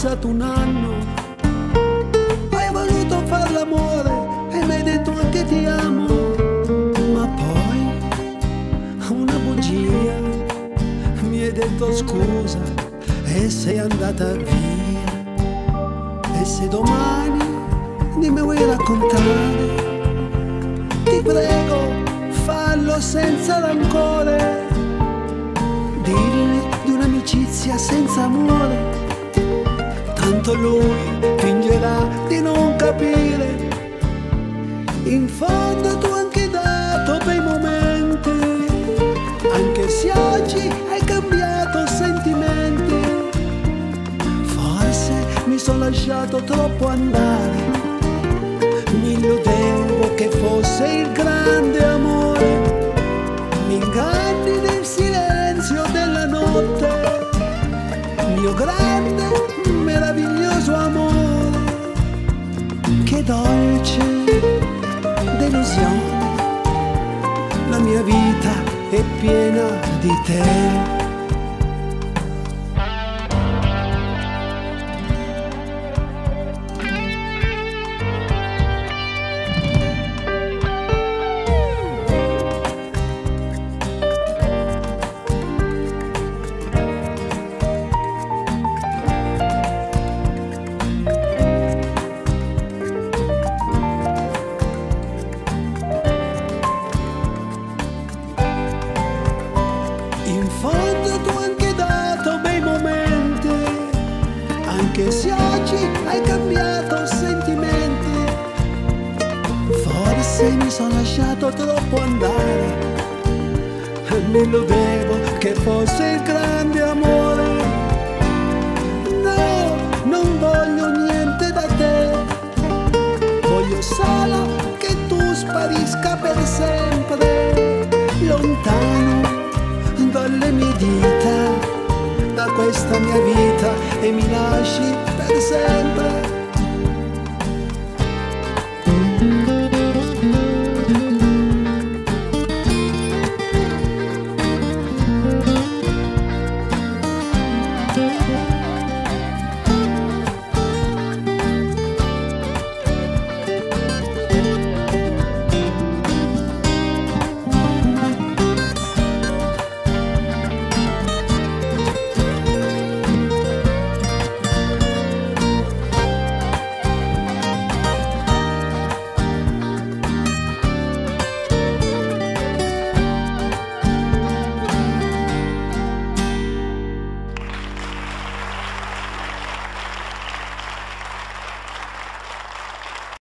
passato un anno, hai voluto far l'amore e mi hai detto anche ti amo, ma poi una bugia, mi hai detto scusa e sei andata via. E se domani mi vuoi raccontare, ti prego fallo senza rancore, dilli di un'amicizia senza amore, tanto lui fingerà di non capire. In fondo tu anche dato bei momenti, anche se oggi hai cambiato sentimenti. Forse mi sono lasciato troppo andare, mi illudevo che fosse il grande amore, mi inganni nel silenzio della notte, mio grande, meraviglioso amore. Che dolce delusione, la mia vita è piena di te. In fondo tu anche dato bei momenti, anche se oggi hai cambiato sentimenti. Forse mi sono lasciato troppo andare, mi illudevo che fosse il grande amore. No, non voglio niente da te, voglio solo che tu sparisca per sempre, lontano dalle mie dita, da questa mia vita, e mi lasci per sempre.